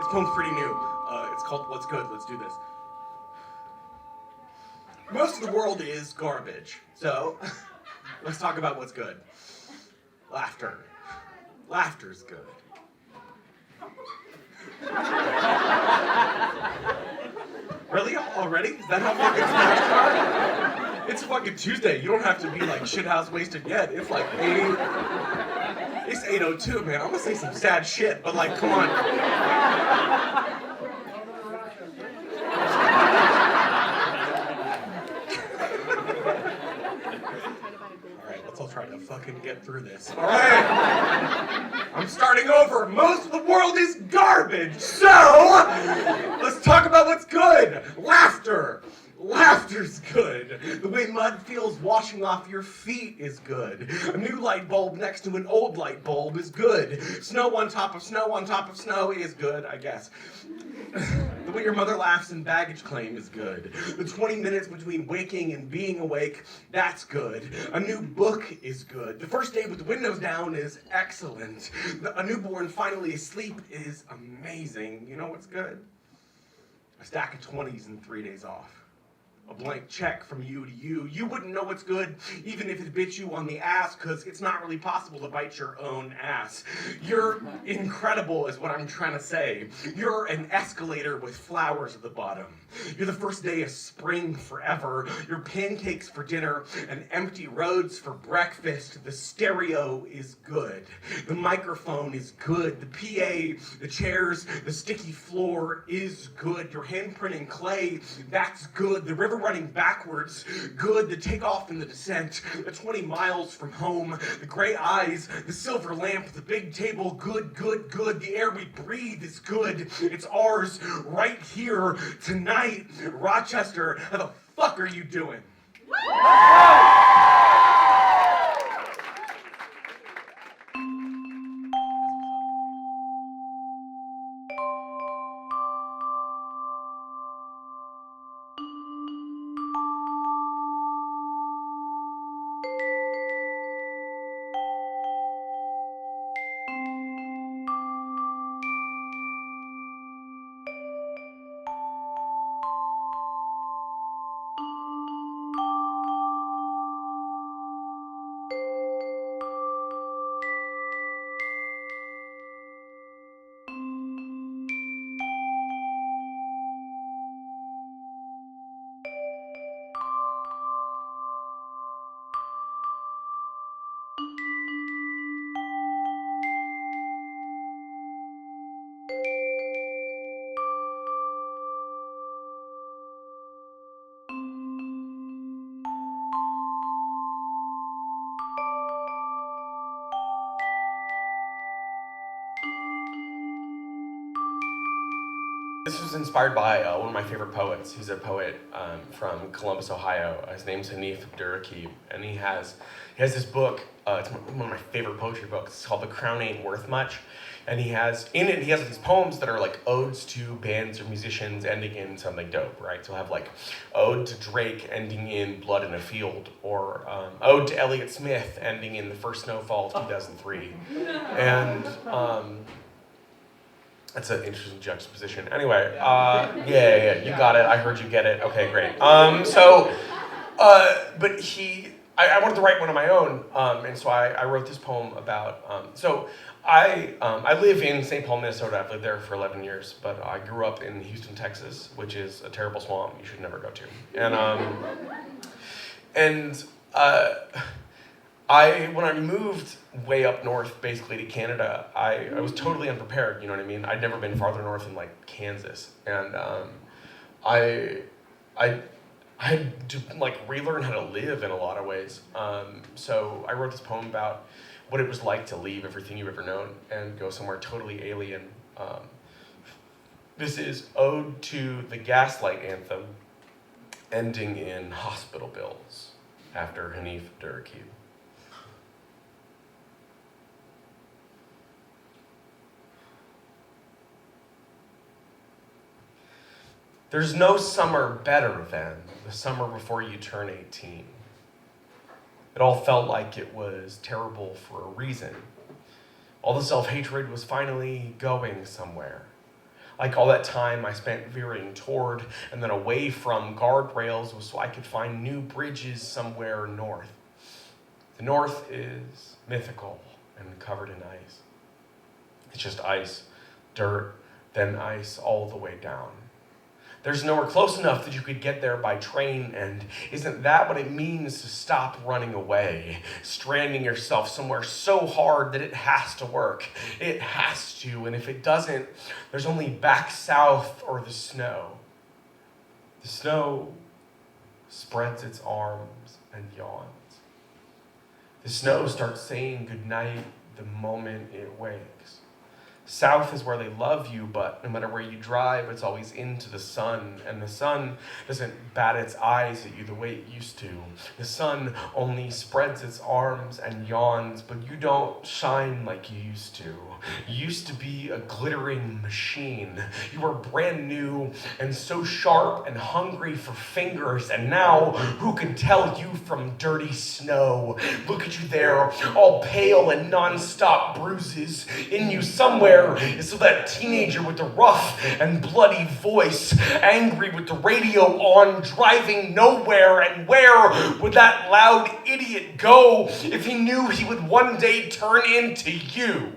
This poem's pretty new. It's called What's Good. Let's do this. Most of the world is garbage. So, let's talk about what's good. Laughter. Laughter's good. Really? Already? Is that how fucking fast are? It's fucking Tuesday. You don't have to be like shithouse wasted yet. It's like 8. It's 8:02, man. I'm gonna say some sad shit, but like, come on. Alright, let's all try to fucking get through this. Alright! I'm starting over. Most of the world is garbage, so let's talk about what's good. Laughter. Laughter's good. The way mud feels washing off your feet is good. A new light bulb next to an old light bulb is good. Snow on top of snow on top of snow is good, I guess. The way your mother laughs in baggage claim is good. The 20 minutes between waking and being awake, that's good. A new book is good. The first day with the windows down is excellent. A newborn finally asleep is amazing. You know what's good? A stack of 20s and 3 days off. A blank check from you to you. You wouldn't know what's good even if it bit you on the ass, because it's not really possible to bite your own ass. You're incredible is what I'm trying to say. You're an escalator with flowers at the bottom. You're the first day of spring forever. Your pancakes for dinner and empty roads for breakfast. The stereo is good. The microphone is good. The PA, the chairs, the sticky floor is good. Your handprint in clay, that's good. The river running backwards, good. The takeoff and the descent, the 20 miles from home, the gray eyes, the silver lamp, the big table, good, good, good. The air we breathe is good. It's ours right here tonight. Rochester, how the fuck are you doing? This was inspired by one of my favorite poets. He's a poet from Columbus, Ohio. His name's Hanif Abdurraqib, and he has this book. It's one of my favorite poetry books. It's called "The Crown Ain't Worth Much," and he has these poems that are like odes to bands or musicians ending in something dope, right? So he'll have like ode to Drake ending in "Blood in a Field," or ode to Elliott Smith ending in "The First Snowfall of 2003," and that's an interesting juxtaposition. Anyway, yeah, you got it. I heard you get it. Okay, great. But I wanted to write one of my own, and so I wrote this poem about. I live in St. Paul, Minnesota. I've lived there for 11 years, but I grew up in Houston, Texas, which is a terrible swamp you should never go to. When I moved way up north, basically to Canada, I was totally unprepared, you know what I mean? I'd never been farther north than like Kansas, and I had to like relearn how to live in a lot of ways. So I wrote this poem about what it was like to leave everything you've ever known and go somewhere totally alien. This is Ode to the Gaslight Anthem, ending in hospital bills, after Hanif Abdurraqib. There's no summer better than the summer before you turn 18. It all felt like it was terrible for a reason. All the self-hatred was finally going somewhere. Like all that time I spent veering toward and then away from guardrails was so I could find new bridges somewhere north. The north is mythical and covered in ice. It's just ice, dirt, then ice all the way down. There's nowhere close enough that you could get there by train, and isn't that what it means to stop running away, stranding yourself somewhere so hard that it has to work? It has to, and if it doesn't, there's only back south or the snow. The snow spreads its arms and yawns. The snow starts saying goodnight the moment it wakes. South is where they love you, but no matter where you drive, it's always into the sun, and the sun doesn't bat its eyes at you the way it used to. The sun only spreads its arms and yawns, but you don't shine like you used to. You used to be a glittering machine. You were brand new and so sharp and hungry for fingers, and now who can tell you from dirty snow? Look at you there, all pale and non-stop bruises. In you somewhere is so that teenager with the rough and bloody voice, angry with the radio on, driving nowhere. And where would that loud idiot go if he knew he would one day turn into you?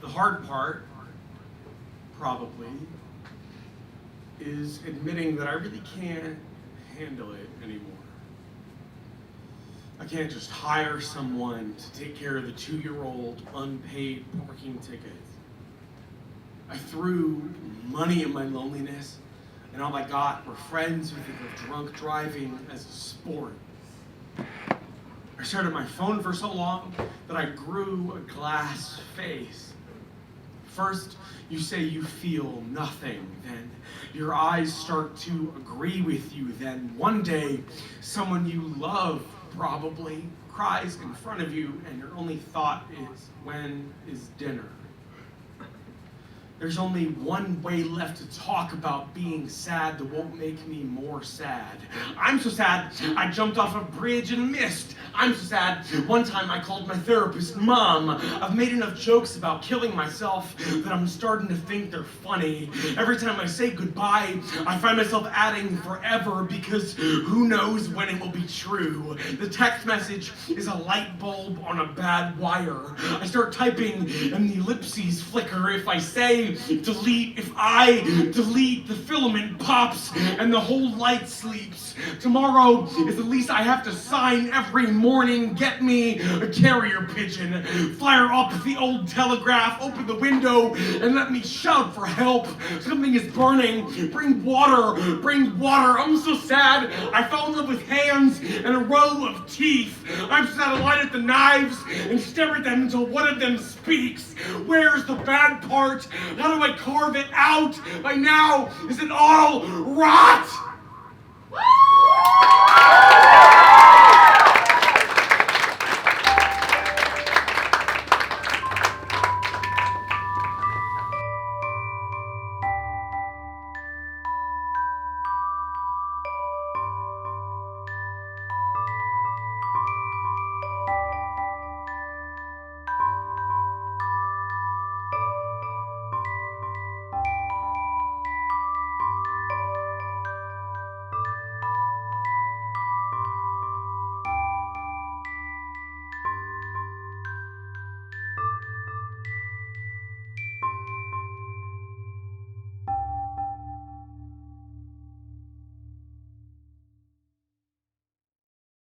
The hard part, probably, is admitting that I really can't handle it anymore. I can't just hire someone to take care of the 2-year-old unpaid parking ticket. I threw money at my loneliness, and all I got were friends who think of drunk driving as a sport. I stared at my phone for so long that I grew a glass face. First, you say you feel nothing, then your eyes start to agree with you, then one day, someone you love probably cries in front of you, and your only thought is, when is dinner? There's only one way left to talk about being sad that won't make me more sad. I'm so sad, I jumped off a bridge and missed. I'm so sad, one time I called my therapist Mom. I've made enough jokes about killing myself that I'm starting to think they're funny. Every time I say goodbye, I find myself adding forever because who knows when it will be true. The text message is a light bulb on a bad wire. I start typing and the ellipses flicker. If I say delete, if I delete, the filament pops and the whole light sleeps. Tomorrow is the least I have to sign every morning. Get me a carrier pigeon. Fire up the old telegraph, open the window and let me shout for help. Something is burning. Bring water, bring water. I'm so sad. I fell in love with hands and a row of teeth. I'm sad I light at the knives and stare at them until one of them speaks. Where's the bad part? How do I carve it out? By now, is it all rot?